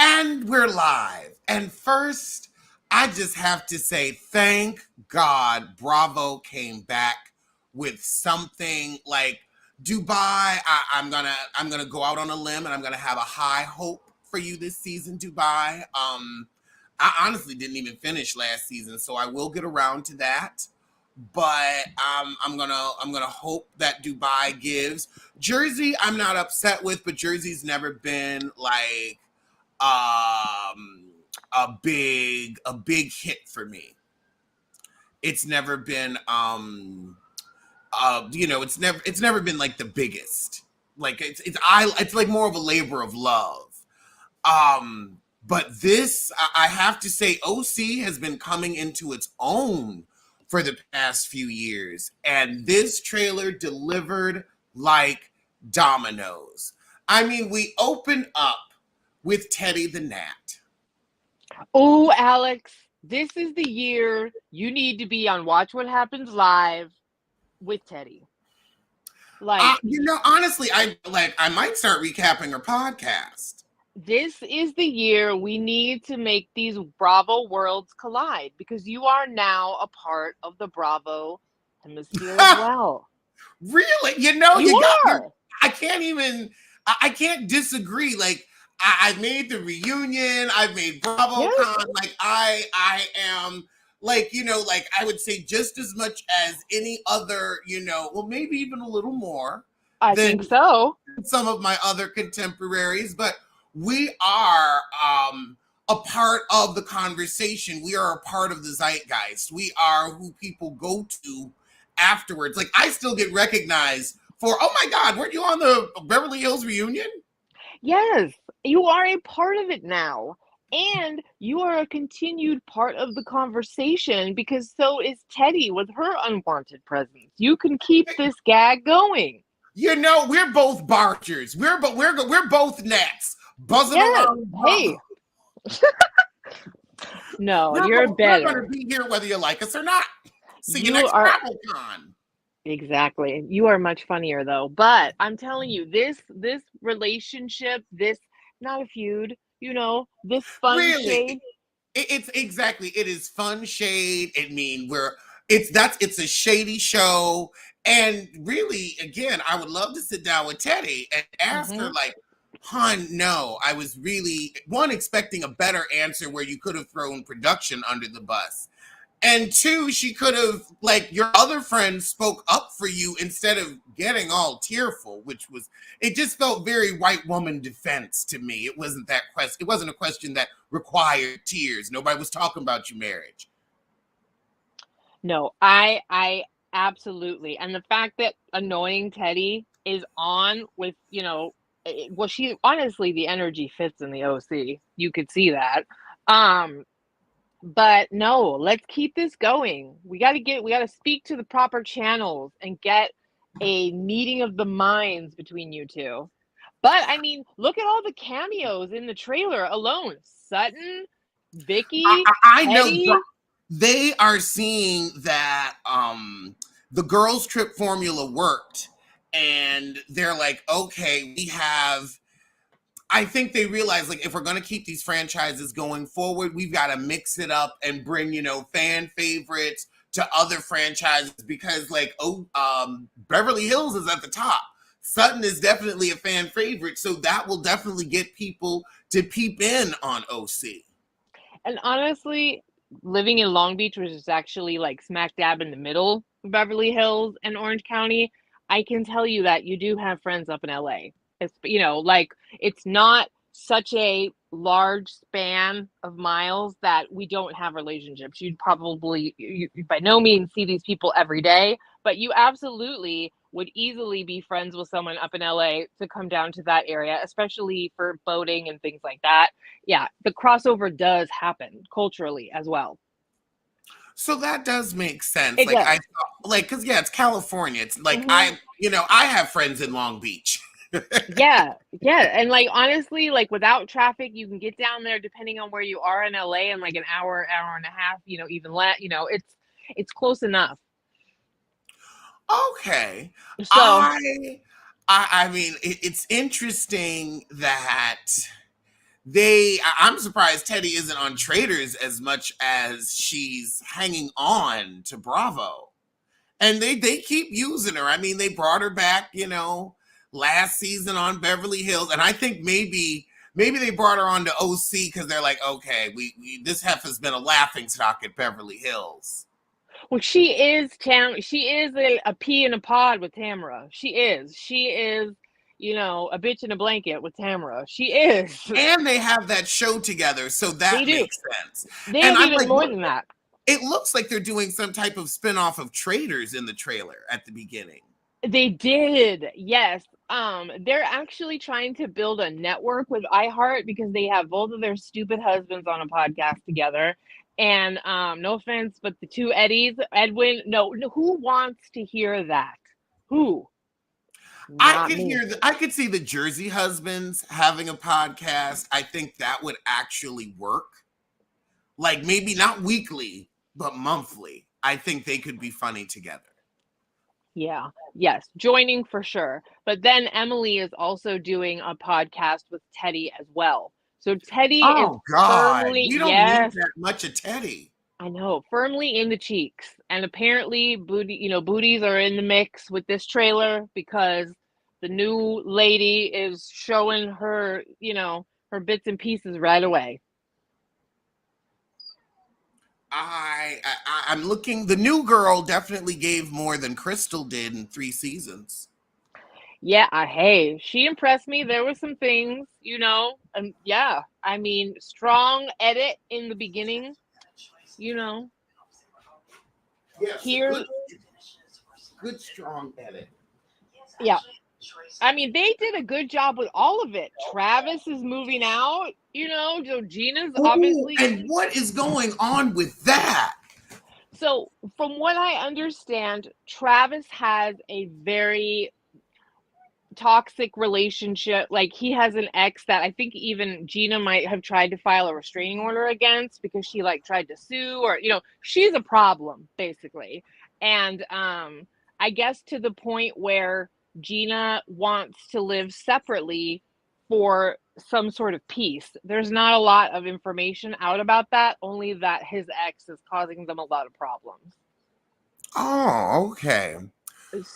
And we're live. And first, I just have to say, thank God Bravo came back with something like Dubai. I'm gonna go out on a limb and I'm gonna have a high hope for you this season, Dubai. I honestly didn't even finish last season, so I will get around to that. But I'm gonna hope that Dubai gives. Jersey, I'm not upset with, but Jersey's never been like a big hit for me. It's never been it's never been like the biggest. Like it's like more of a labor of love. But this, I have to say, OC has been coming into its own for the past few years, and this trailer delivered like dominoes. I mean, we open up with Teddy the Gnat. Oh, Alex, this is the year you need to be on Watch What Happens Live with Teddi. Honestly, I might start recapping her podcast. This is the year we need to make these Bravo worlds collide, because you are now a part of the Bravo hemisphere as well. Really? You are. I can't disagree. Like, I made the reunion. I've made BravoCon. Yes. Like, I am, like, like, I would say just as much as any other, well, maybe even a little more. I think so. Some of my other contemporaries, but we are a part of the conversation. We are a part of the zeitgeist. We are who people go to afterwards. Like, I still get recognized for, oh my God, weren't you on the Beverly Hills reunion? Yes, you are a part of it now. And you are a continued part of the conversation, because so is Teddi with her unwanted presence. You can keep this gag going. We're both bargers. We're both gnats buzzing around. Hey. No, you're better. We're going to be here whether you like us or not. See you next BravoCon. Exactly. You are much funnier though. But I'm telling you, this relationship, this not a feud, this fun shade. It's exactly. It is fun shade. It's a shady show. And really, again, I would love to sit down with Teddi and ask her, like, hon, no, I was really, one, expecting a better answer where you could have thrown production under the bus. And two, she could have, like, your other friend spoke up for you instead of getting all tearful, it just felt very white woman defense to me. It wasn't it wasn't a question that required tears. Nobody was talking about your marriage. No, I absolutely. And the fact that annoying Teddi is on with, well, she honestly, the energy fits in the OC. You could see that. But no, let's keep this going. We got to speak to the proper channels and get a meeting of the minds between you two. But I mean, look at all the cameos in the trailer alone. Sutton, Vicki, I know they are seeing that the girls trip formula worked, and they're like, okay, I think they realize, like, if we're going to keep these franchises going forward, we've got to mix it up and bring, fan favorites to other franchises, because, like, Beverly Hills is at the top. Sutton is definitely a fan favorite, so that will definitely get people to peep in on OC. And honestly, living in Long Beach, which is actually like smack dab in the middle of Beverly Hills and Orange County, I can tell you that you do have friends up in LA. It's, it's not such a large span of miles that we don't have relationships. You'd probably, by no means see these people every day, but you absolutely would easily be friends with someone up in LA to come down to that area, especially for boating and things like that. Yeah, the crossover does happen culturally as well. So that does make sense. It does. Because it's California. It's like, I have friends in Long Beach. Yeah. And like, honestly, like, without traffic, you can get down there depending on where you are in LA in like an hour and a half, even less, it's close enough. Okay. So I mean, it's interesting that I'm surprised Teddi isn't on Traders as much as she's hanging on to Bravo. And they keep using her. I mean, they brought her back, last season on Beverly Hills. And I think maybe they brought her on to OC because they're like, okay, we this heifer's been a laughing stock at Beverly Hills. Well, she is a pea in a pod with Tamara. She is, a bitch in a blanket with Tamara. She is. And they have that show together, so that makes sense. They and have I'm even like, more than that. It looks like they're doing some type of spinoff of Traders in the trailer at the beginning. They did, yes. They're actually trying to build a network with iHeart because they have both of their stupid husbands on a podcast together. And no offense, but the two Eddies, Edwin, no, who wants to hear that? Who? I could see the Jersey husbands having a podcast. I think that would actually work. Like maybe not weekly, but monthly. I think they could be funny together. Yeah. Yes. Joining for sure. But then Emily is also doing a podcast with Teddi as well. So Teddi is firmly, we don't need that much of Teddi. I know, firmly in the cheeks. And apparently booties are in the mix with this trailer because the new lady is showing her, her bits and pieces right away. I'm looking. The new girl definitely gave more than Crystal did in 3 seasons. Yeah, hey, she impressed me. There were some things, and yeah, I mean, strong edit in the beginning, Yes, here, good strong edit. Yeah, I mean, they did a good job with all of it. Travis is moving out, Georgina's obviously. And what is going on with that? So, from what I understand, Travis has a very toxic relationship. Like, he has an ex that I think even Gina might have tried to file a restraining order against because she tried to sue, or she's a problem basically. And I guess to the point where Gina wants to live separately for some sort of peace. There's not a lot of information out about that, only that his ex is causing them a lot of problems. Oh, okay.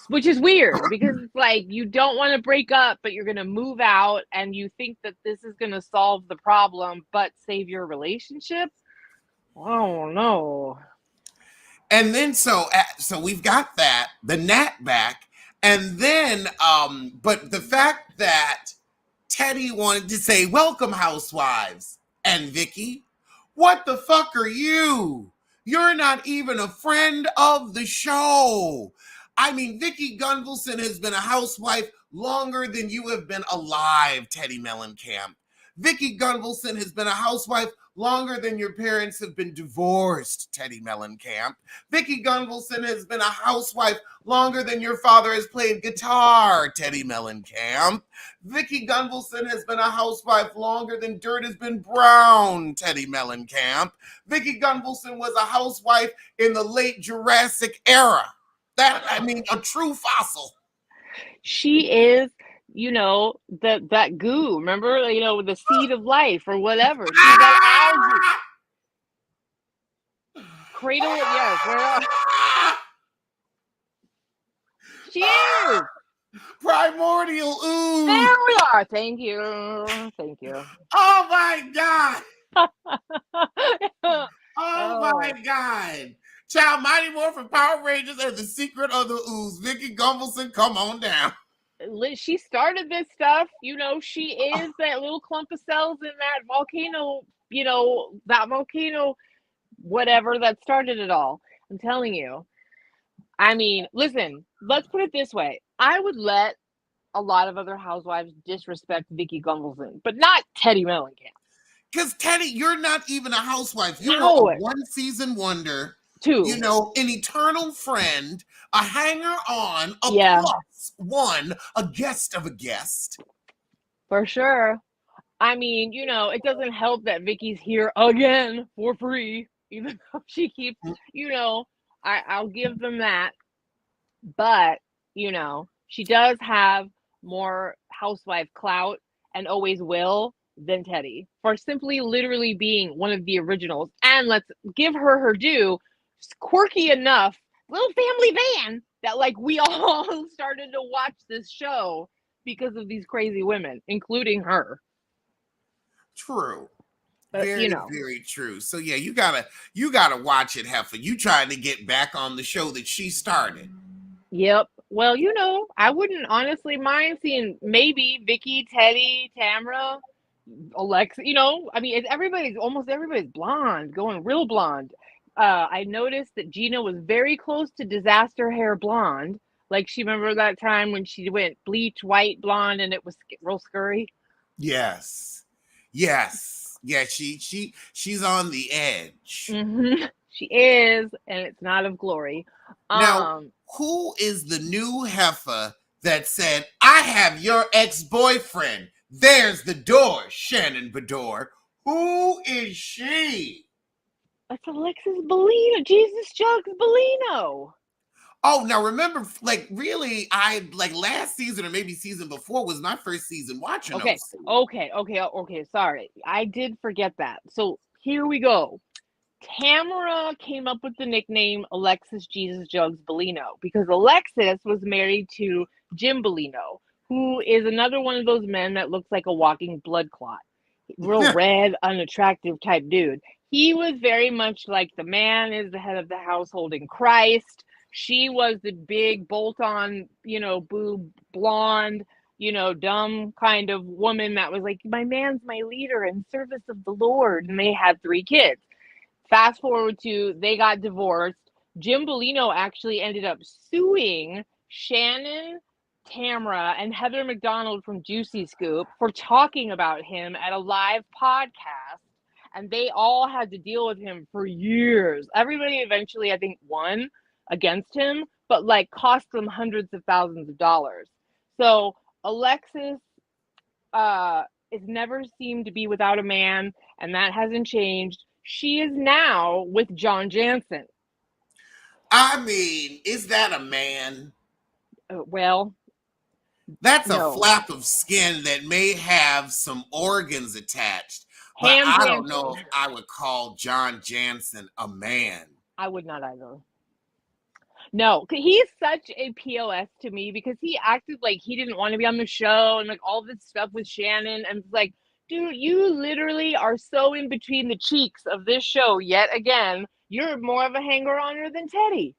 Which is weird because it's like you don't want to break up, but you're going to move out and you think that this is going to solve the problem but save your relationship. Oh no. And then so we've got that, the Nat back, and then but the fact that Teddi wanted to say welcome housewives and Vicki, what the fuck are you? You're not even a friend of the show. I mean, Vicki Gunvalson has been a housewife longer than you have been alive, Teddi Mellencamp. Vicki Gunvalson has been a housewife longer than your parents have been divorced, Teddi Mellencamp. Vicki Gunvalson has been a housewife longer than your father has played guitar, Teddi Mellencamp. Vicki Gunvalson has been a housewife longer than dirt has been brown, Teddi Mellencamp. Vicki Gunvalson was a housewife in the late Jurassic era. A true fossil. She is, that goo. Remember, the seed of life or whatever. She's that algae. Cradle, yes. She is. Primordial ooze. There we are. Thank you. Oh my God. My God. Child, Mighty Morphin Power Rangers and the Secret of the Ooze. Vicki Gunvalson, come on down. She started this stuff. She is that little clump of cells in that volcano, whatever that started it all. I'm telling you. I mean, listen, let's put it this way. I would let a lot of other housewives disrespect Vicki Gunvalson, but not Teddi Mellencamp. Because Teddi, you're not even a housewife. You're a one-season wonder. An eternal friend, a hanger-on, a plus one, a guest of a guest. For sure. I mean, it doesn't help that Vicki's here again for free, even though she keeps, I'll give them that. But, she does have more housewife clout and always will than Teddi for simply literally being one of the originals. And let's give her her due, quirky enough, little family van that like we all started to watch this show because of these crazy women, including her. True. But Very, very true. So yeah, you gotta watch it, Heifer. You trying to get back on the show that she started. yep. Well, I wouldn't honestly mind seeing maybe Vicki, Teddi, Tamra, Alexa. I mean, almost everybody's blonde, going real blonde. I noticed that Gina was very close to disaster hair blonde. Like she remember that time when she went bleach white blonde and it was real scurry. Yes. Yes. Yeah, she's on the edge. She is, and it's not of glory. Now, who is the new heifer that said, I have your ex-boyfriend? There's the door, Shannon Bedore. Who is she? That's Alexis Bellino, Jesus Jugs Bellino. Oh, now remember, like really, I like last season or maybe season before was my first season watching Okay, those. okay. Sorry, I did forget that. So here we go. Tamara came up with the nickname Alexis Jesus Jugs Bellino because Alexis was married to Jim Bellino, who is another one of those men that looks like a walking blood clot. Real red, unattractive type dude. He was very much like the man is the head of the household in Christ. She was the big bolt-on, boob, blonde, dumb kind of woman that was like, my man's my leader in service of the Lord. And they had 3 kids. Fast forward to they got divorced. Jim Bellino actually ended up suing Shannon, Tamra, and Heather McDonald from Juicy Scoop for talking about him at a live podcast. And they all had to deal with him for years. Everybody eventually, I think, won against him, but like cost them hundreds of thousands of dollars. So Alexis is never seemed to be without a man, and that hasn't changed. She is now with John Jansen. I mean, is that a man? Well, That's a no. flap of skin that may have some organs attached, but Ham I don't know Jansen. if I would call John Jansen a man. I would not either. No, he's such a POS to me because he acted like he didn't want to be on the show and like all this stuff with Shannon. And it's like, dude, you literally are so in between the cheeks of this show yet again. You're more of a hanger-oner than Teddi.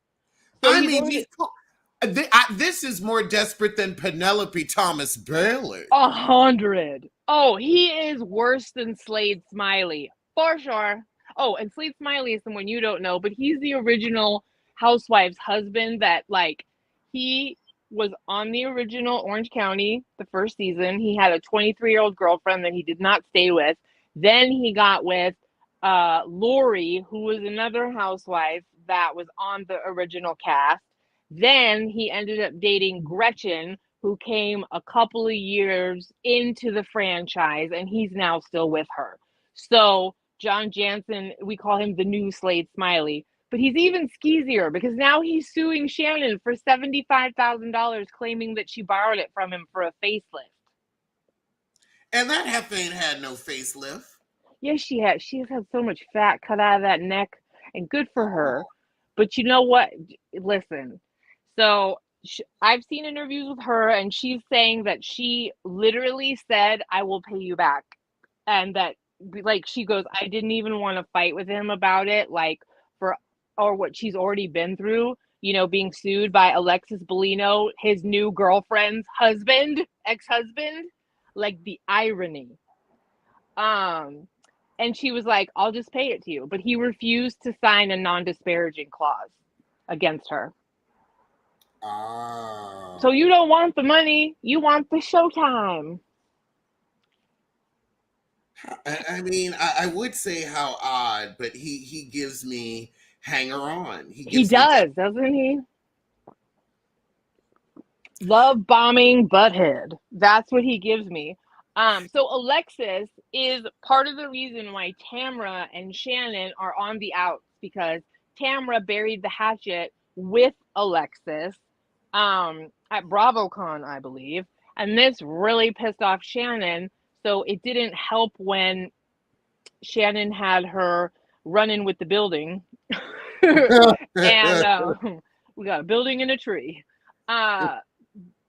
So I he's mean, already this is more desperate than Penelope Thomas Bailey. 100. Oh, he is worse than Slade Smiley for sure. Oh, and Slade Smiley is someone you don't know, but he's the original Housewife's husband that like he was on the original Orange County the first season. He had a 23-year-old girlfriend that he did not stay with. Then he got with Lori, who was another housewife that was on the original cast. Then he ended up dating Gretchen, who came a couple of years into the franchise, and he's now still with her. So John Jansen, we call him the new Slade Smiley, but he's even skeezier because now he's suing Shannon for $75,000, claiming that she borrowed it from him for a facelift. And that heifer ain't had no facelift. Yes, she has. She has had so much fat cut out of that neck, and good for her. But you know what? Listen, so I've seen interviews with her, and she's saying that she literally said, I will pay you back. And that, like, she goes, I didn't even want to fight with him about it, like, or what she's already been through, being sued by Alexis Bellino, his new girlfriend's ex-husband, like, the irony. And she was like, I'll just pay it to you. But he refused to sign a non-disparaging clause against her. So you don't want the money, you want the showtime. I mean, I would say how odd, but he gives me hanger on. He does, doesn't he? Love bombing butthead. That's what he gives me. So Alexis is part of the reason why Tamra and Shannon are on the outs because Tamra buried the hatchet with Alexis at BravoCon, I believe. And this really pissed off Shannon. So it didn't help when Shannon had her run in with the building. And we got a building and a tree. Uh,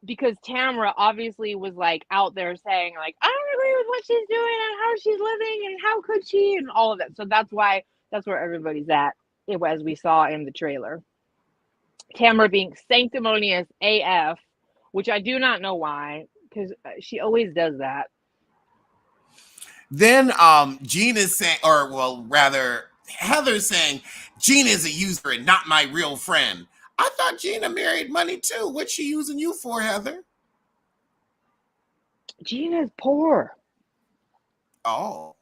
because Tamara obviously was like out there saying like, I don't agree with what she's doing and how she's living and how could she and all of that. So that's where everybody's at, as we saw in the trailer. Tamara being sanctimonious AF, which I do not know why, because she always does that. Then Gina's saying, or well, rather Heather's saying, Gina's a user and not my real friend. I thought Gina married money too. What's she using you for, Heather? Gina's poor. Oh.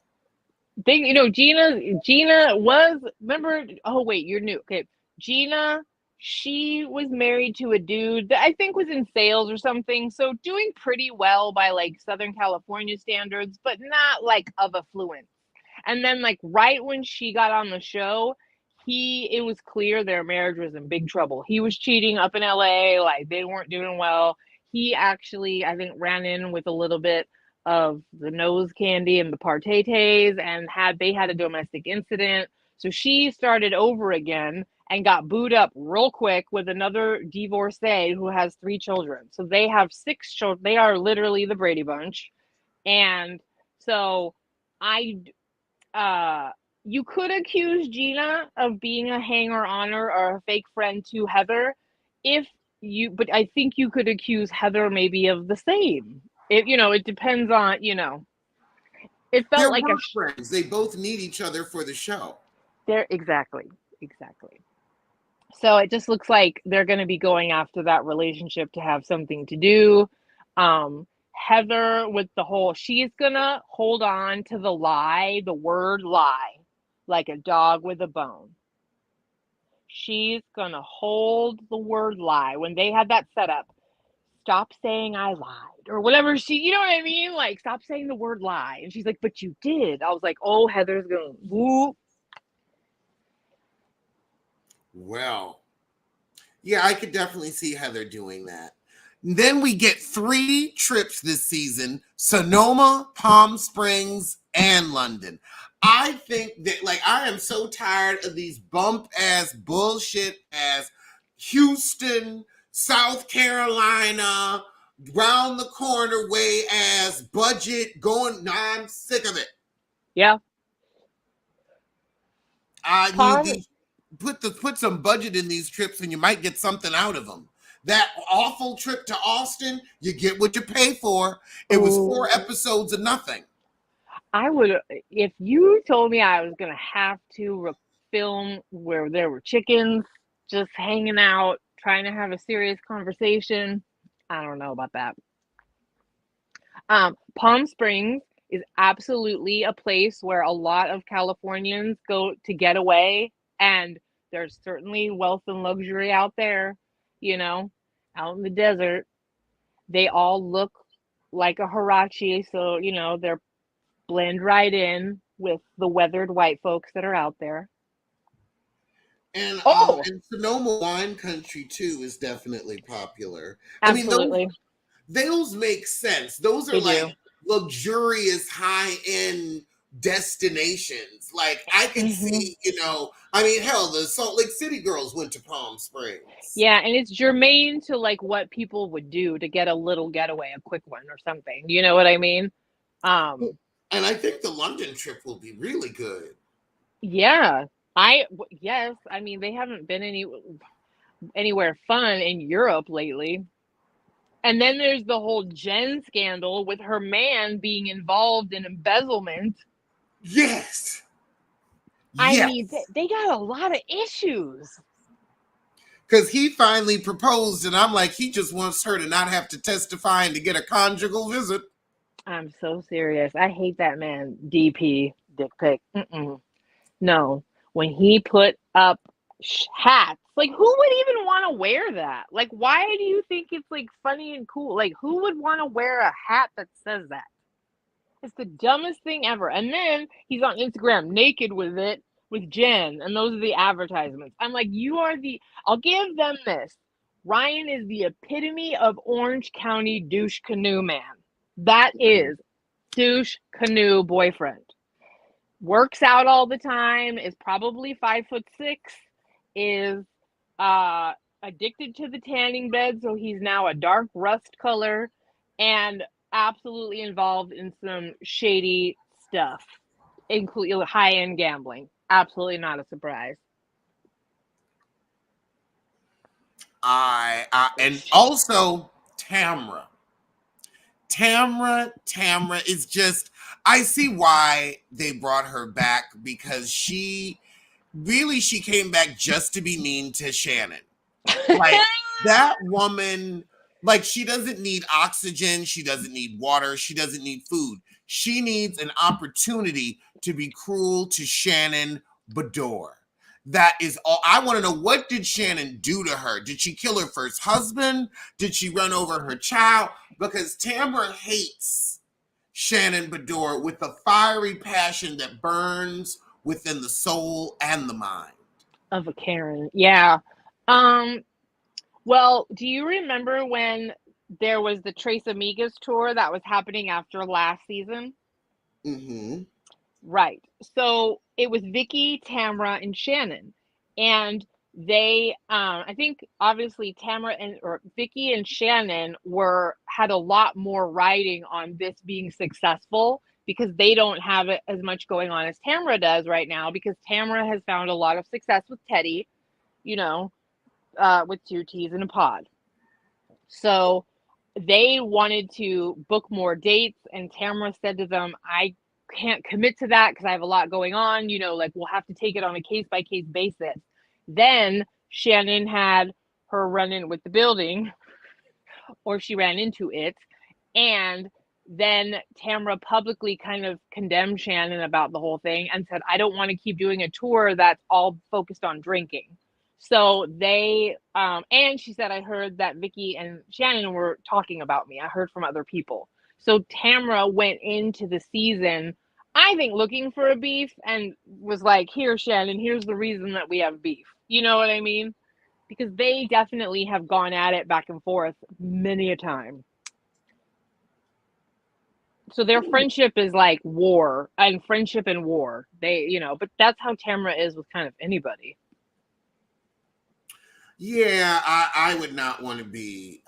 Gina was, remember, oh wait, you're new. Okay. Gina, she was married to a dude that I think was in sales or something. So doing pretty well by like Southern California standards, but not like of affluence. And then like right when she got on the show, it was clear their marriage was in big trouble. He was cheating up in LA, like they weren't doing well. He actually, I think, ran in with a little bit of the nose candy and the partetes, and they had a domestic incident. So she started over again and got booed up real quick with another divorcee who has 3 children. So they have 6 children. They are literally the Brady Bunch. And so you could accuse Gina of being a hanger-oner or a fake friend to Heather but I think you could accuse Heather maybe of the same. It depends on, it felt They're like work friends. They both need each other for the show. Exactly. So it just looks like they're going to be going after that relationship to have something to do. Heather with she's going to hold on to the word lie, like a dog with a bone. She's going to hold the word lie. When they had that set up, stop saying I lied or whatever you know what I mean? Like, stop saying the word lie. And she's like, but you did. I was like, oh, Heather's going to whoop. Well, yeah, I could definitely see Heather doing that. Then we get 3 trips this season: Sonoma, Palm Springs, and London. I think that, like, I am so tired of these bump ass bullshit as Houston, South Carolina, round the corner way ass budget going. Nah, I'm sick of it. Yeah. Put some budget in these trips and you might get something out of them. That awful trip to Austin, you get what you pay for. It was 4 episodes of nothing. I would, if you told me I was going to have to film where there were chickens just hanging out, trying to have a serious conversation, I don't know about that. Palm Springs is absolutely a place where a lot of Californians go to get away, and there's certainly wealth and luxury out there, out in the desert. They all look like a Hirachi, so, they're blend right in with the weathered white folks that are out there. And Sonoma wine country too is definitely popular. Absolutely. I mean, those make sense. Those are luxurious high-end destinations. Like, I can see, hell, the Salt Lake City girls went to Palm Springs. Yeah, and it's germane to like what people would do to get a little getaway, a quick one or something. You know what I mean? And I think the London trip will be really good. Yeah. Yes. I mean, they haven't been anywhere fun in Europe lately. And then there's the whole Jen scandal with her man being involved in embezzlement. Yes. I mean, they got a lot of issues. Because he finally proposed, and I'm like, he just wants her to not have to testify and to get a conjugal visit. I'm so serious. I hate that man, DP, dick pic. No. When he put up hats, like, who would even want to wear that? Like, why do you think it's like funny and cool? Like, who would want to wear a hat that says that? It's the dumbest thing ever. And then he's on Instagram naked with it, with Jen, and those are the advertisements. I'm like, I'll give them this. Ryan is the epitome of Orange County douche canoe man. That is douche canoe boyfriend. Works out all the time, is probably 5'6", is addicted to the tanning bed, so he's now a dark rust color, and absolutely involved in some shady stuff, including high-end gambling. Absolutely not a surprise. And also Tamra. Tamra is just, I see why they brought her back, because she came back just to be mean to Shannon. Like, that woman, like, she doesn't need oxygen, she doesn't need water, she doesn't need food. She needs an opportunity to be cruel to Shannon Bedore. That is all. I want to know, what did Shannon do to her? Did she kill her first husband? Did she run over her child? Because Tamra hates Shannon Bedore with a fiery passion that burns within the soul and the mind. Of a Karen. Yeah. Well, do you remember when there was the Tres Amigas tour that was happening after last season? Mm-hmm. Right. So it was Vicki, Tamra, and Shannon. And they I think obviously Vicki and Shannon had a lot more riding on this being successful, because they don't have it as much going on as Tamra does right now, because Tamra has found a lot of success with Teddi, with 2 T's in a pod. So they wanted to book more dates, and Tamra said to them, I can't commit to that because I have a lot going on, like, we'll have to take it on a case-by-case basis. Then Shannon had her run-in with the building, or she ran into it, and then Tamra publicly kind of condemned Shannon about the whole thing and said, I don't want to keep doing a tour that's all focused on drinking. So they, and she said, I heard that Vicki and Shannon were talking about me. I heard from other people. So Tamra went into the season, I think, looking for a beef, and was like, here, Shannon, here's the reason that we have beef. You know what I mean? Because they definitely have gone at it back and forth many a time. So their friendship is like war, and friendship and war. But that's how Tamra is with kind of anybody. Yeah, I would not want to be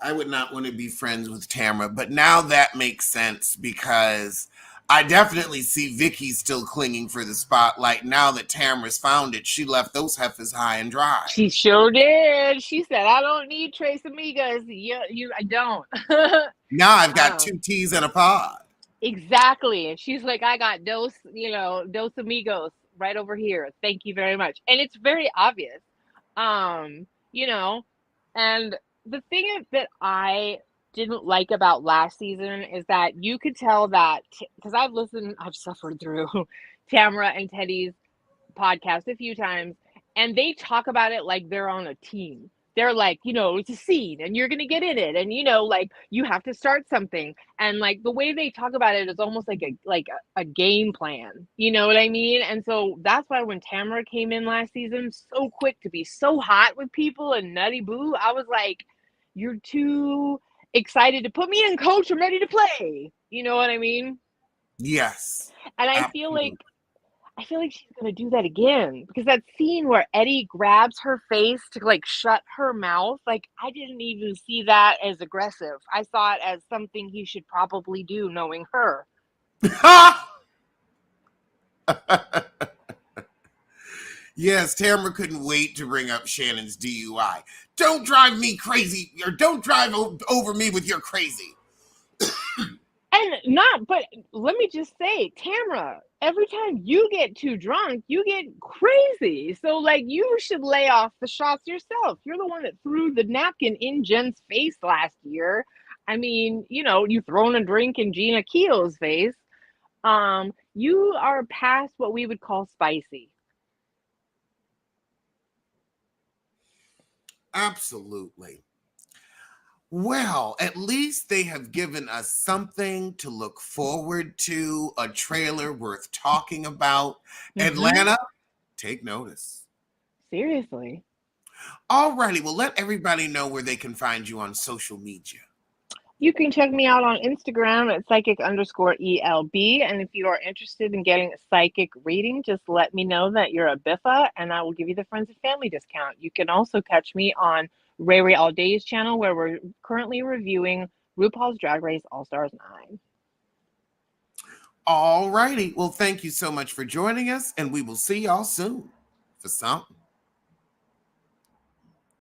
friends with Tamra, but now that makes sense, because I definitely see Vicki still clinging for the spotlight. Now that Tamra's found it, she left those heifers high and dry. She sure did. She said, I don't need Tres Amigas. I don't. Now I've got 2 T's in a pod. Exactly. And she's like, I got dos amigos right over here. Thank you very much. And it's very obvious. And the thing that I didn't like about last season is that you could tell that, because I've suffered through Tamra and Teddi's podcast a few times, and they talk about it like they're on a team. They're like, it's a scene and you're going to get in it. And, like, you have to start something. And like the way they talk about it is almost like a game plan. You know what I mean? And so that's why when Tamara came in last season, so quick to be so hot with people and nutty boo, I was like, you're too excited to put me in, coach. I'm ready to play. You know what I mean? Yes. And I feel like she's going to do that again, because that scene where Eddie grabs her face to like shut her mouth, like, I didn't even see that as aggressive. I saw it as something he should probably do, knowing her. Yes, Tamara couldn't wait to bring up Shannon's DUI. Don't drive me crazy, or don't drive over me with your crazy. But let me just say, Tamara, every time you get too drunk, you get crazy. So, like, you should lay off the shots yourself. You're the one that threw the napkin in Jen's face last year. I mean, you thrown a drink in Gina Keogh's face. You are past what we would call spicy. Absolutely. Well, at least they have given us something to look forward to, a trailer worth talking about. Mm-hmm. Atlanta, take notice. Seriously. All righty. Well, let everybody know where they can find you on social media. You can check me out on Instagram at psychic_ELB. And if you are interested in getting a psychic reading, just let me know that you're a BIFA and I will give you the friends and family discount. You can also catch me on Ray Ray All Day's channel, where we're currently reviewing RuPaul's Drag Race All Stars 9. All righty. Well, thank you so much for joining us, and we will see y'all soon for something.